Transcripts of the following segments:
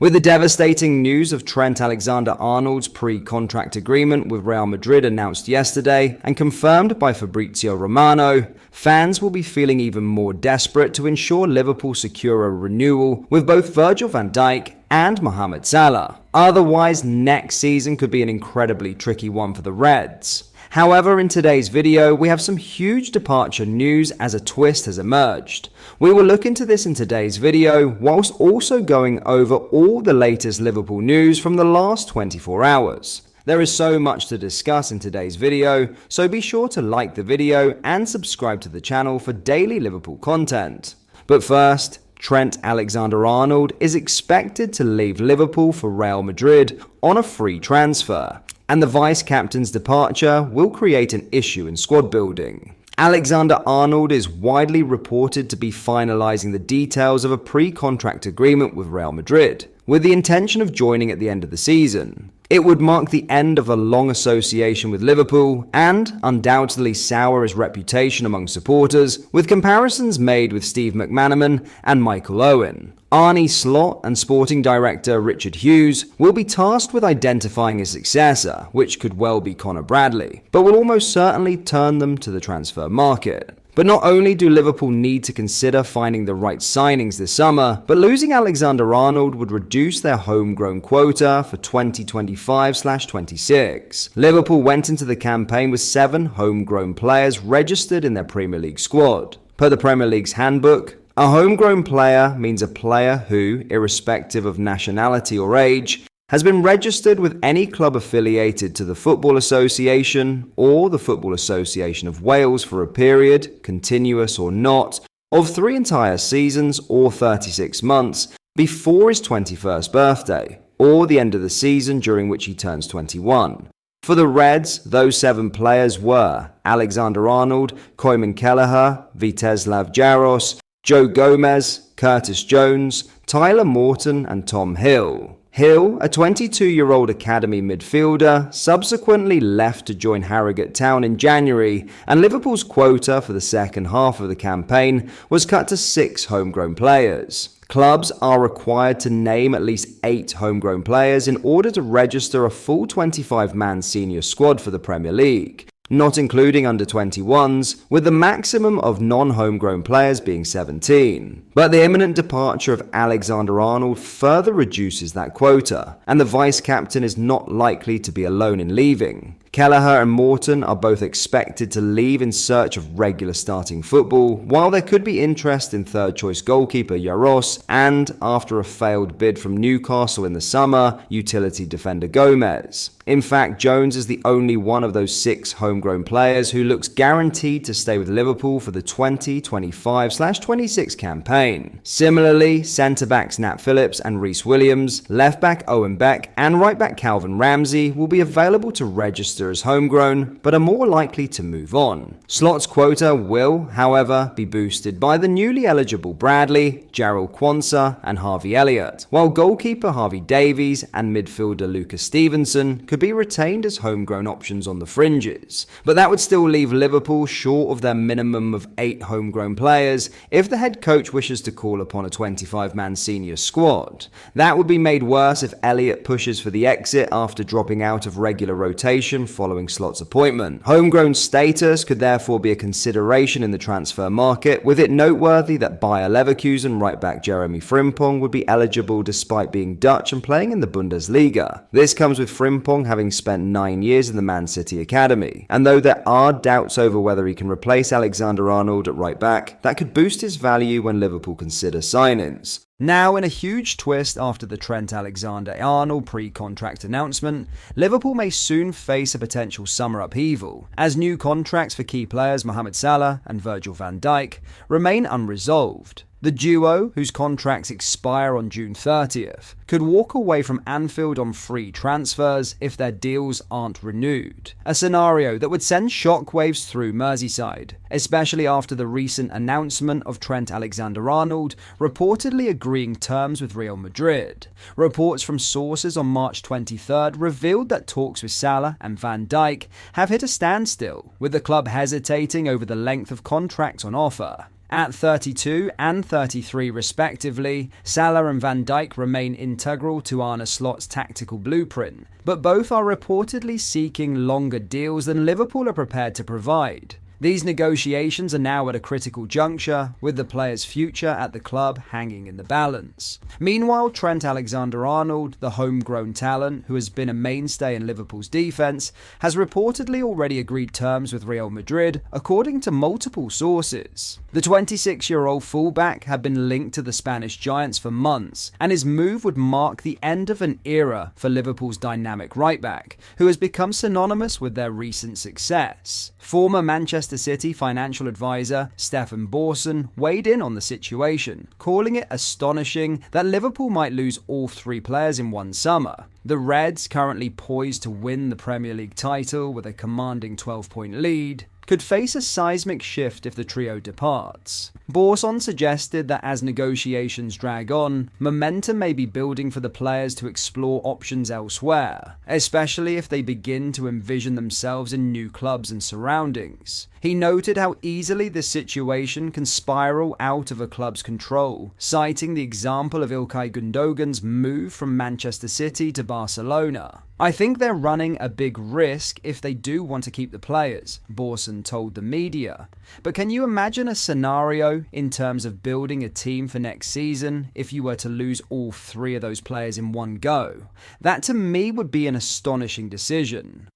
With the devastating news of Trent Alexander-Arnold's pre-contract agreement with Real Madrid announced yesterday and confirmed by Fabrizio Romano, fans will be feeling even more desperate to ensure Liverpool secure a renewal with both Virgil van Dijk and Mohamed Salah. Otherwise, next season could be an incredibly tricky one for the Reds. However, in today's video, we have some huge departure news as a twist has emerged. We will look into this in today's video, whilst also going over all the latest Liverpool news from the last 24 hours. There is so much to discuss in today's video, so be sure to like the video and subscribe to the channel for daily Liverpool content. But first, Trent Alexander-Arnold is expected to leave Liverpool for Real Madrid on a free transfer, and the vice-captain's departure will create an issue in squad building. Alexander-Arnold is widely reported to be finalising the details of a pre-contract agreement with Real Madrid, with the intention of joining at the end of the season. It would mark the end of a long association with Liverpool and undoubtedly sour his reputation among supporters, with comparisons made with Steve McManaman and Michael Owen. Arne Slot and sporting director Richard Hughes will be tasked with identifying a successor, which could well be Conor Bradley, but will almost certainly turn them to the transfer market. But not only do Liverpool need to consider finding the right signings this summer, but losing Alexander-Arnold would reduce their homegrown quota for 2025/26. Liverpool went into the campaign with 7 homegrown players registered in their Premier League squad. Per the Premier League's handbook, a homegrown player means a player who, irrespective of nationality or age, has been registered with any club affiliated to the Football Association or the Football Association of Wales for a period, continuous or not, of 3 entire seasons or 36 months before his 21st birthday, or the end of the season during which he turns 21. For the Reds, those 7 players were Alexander-Arnold, Koeman Kelleher, Vítězslav Jaros, Joe Gomez, Curtis Jones, Tyler Morton and Tom Hill. Hill, a 22-year-old academy midfielder, subsequently left to join Harrogate Town in January, and Liverpool's quota for the second half of the campaign was cut to 6 homegrown players. Clubs are required to name at least 8 homegrown players in order to register a full 25-man senior squad for the Premier League, not including under-21s, with the maximum of non-homegrown players being 17. But the imminent departure of Alexander-Arnold further reduces that quota, and the vice-captain is not likely to be alone in leaving. Kelleher and Morton are both expected to leave in search of regular starting football, while there could be interest in third-choice goalkeeper Jaros and, after a failed bid from Newcastle in the summer, utility defender Gomez. In fact, Jones is the only one of those 6 homegrown players who looks guaranteed to stay with Liverpool for the 2025/26 campaign. Similarly, centre-backs Nat Phillips and Reece Williams, left-back Owen Beck and right-back Calvin Ramsey will be available to register as homegrown, but are more likely to move on. Slot's quota will, however, be boosted by the newly eligible Bradley, Jarrell Quansah and Harvey Elliott, while goalkeeper Harvey Davies and midfielder Lucas Stevenson could be retained as homegrown options on the fringes. But that would still leave Liverpool short of their minimum of 8 homegrown players if the head coach wishes to call upon a 25-man senior squad. That would be made worse if Elliott pushes for the exit after dropping out of regular rotation following Slot's appointment. Homegrown status could therefore be a consideration in the transfer market, with it noteworthy that Bayer Leverkusen right-back Jeremy Frimpong would be eligible despite being Dutch and playing in the Bundesliga. This comes with Frimpong having spent 9 years in the Man City Academy, and though there are doubts over whether he can replace Alexander-Arnold at right-back, that could boost his value when Liverpool consider signings. Now, in a huge twist after the Trent Alexander-Arnold pre-contract announcement, Liverpool may soon face a potential summer upheaval, as new contracts for key players Mohamed Salah and Virgil van Dijk remain unresolved. The duo, whose contracts expire on June 30th, could walk away from Anfield on free transfers if their deals aren't renewed, a scenario that would send shockwaves through Merseyside, especially after the recent announcement of Trent Alexander-Arnold reportedly agreeing terms with Real Madrid. Reports from sources on March 23rd revealed that talks with Salah and Van Dijk have hit a standstill, with the club hesitating over the length of contracts on offer. At 32 and 33 respectively, Salah and Van Dijk remain integral to Arne Slot's tactical blueprint, but both are reportedly seeking longer deals than Liverpool are prepared to provide. These negotiations are now at a critical juncture, with the player's future at the club hanging in the balance. Meanwhile, Trent Alexander-Arnold, the homegrown talent who has been a mainstay in Liverpool's defence, has reportedly already agreed terms with Real Madrid, according to multiple sources. The 26-year-old fullback had been linked to the Spanish giants for months, and his move would mark the end of an era for Liverpool's dynamic right-back, who has become synonymous with their recent success. Former Manchester City financial advisor Stefan Borson weighed in on the situation, calling it astonishing that Liverpool might lose all three players in one summer. The Reds, currently poised to win the Premier League title with a commanding 12-point lead, could face a seismic shift if the trio departs. Borson suggested that as negotiations drag on, momentum may be building for the players to explore options elsewhere, especially if they begin to envision themselves in new clubs and surroundings. He noted how easily this situation can spiral out of a club's control, citing the example of Ilkay Gundogan's move from Manchester City to Barcelona. "I think they're running a big risk if they do want to keep the players," Borson told the media. But can you imagine a scenario in terms of building a team for next season if you were to lose all three of those players in one go? That to me would be an astonishing decision.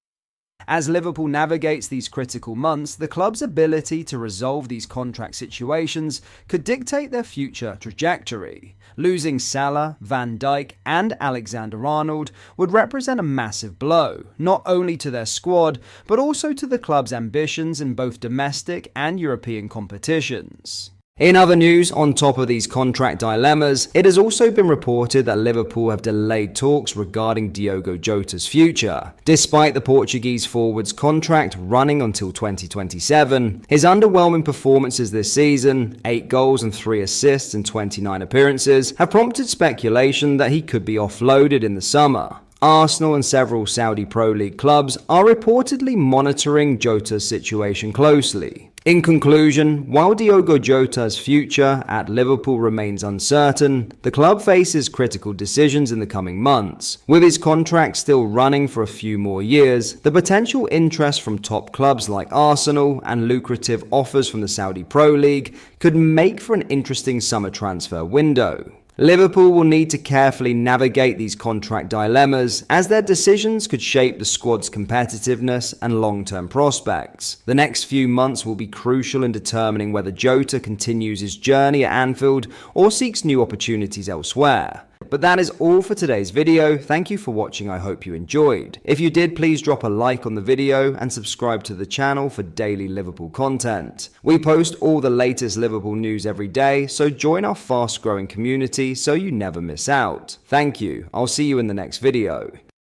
As Liverpool navigates these critical months, the club's ability to resolve these contract situations could dictate their future trajectory. Losing Salah, Van Dijk and Alexander-Arnold would represent a massive blow, not only to their squad, but also to the club's ambitions in both domestic and European competitions. In other news, on top of these contract dilemmas, it has also been reported that Liverpool have delayed talks regarding Diogo Jota's future. Despite the Portuguese forward's contract running until 2027, his underwhelming performances this season, 8 goals and 3 assists in 29 appearances, have prompted speculation that he could be offloaded in the summer. Arsenal and several Saudi Pro League clubs are reportedly monitoring Jota's situation closely. In conclusion, while Diogo Jota's future at Liverpool remains uncertain, the club faces critical decisions in the coming months. With his contract still running for a few more years, the potential interest from top clubs like Arsenal and lucrative offers from the Saudi Pro League could make for an interesting summer transfer window. Liverpool will need to carefully navigate these contract dilemmas, as their decisions could shape the squad's competitiveness and long-term prospects. The next few months will be crucial in determining whether Jota continues his journey at Anfield or seeks new opportunities elsewhere. But that is all for today's video. Thank you for watching. I hope you enjoyed. If you did, please drop a like on the video and subscribe to the channel for daily Liverpool content. We post all the latest Liverpool news every day, so join our fast-growing community so you never miss out. Thank you. I'll see you in the next video.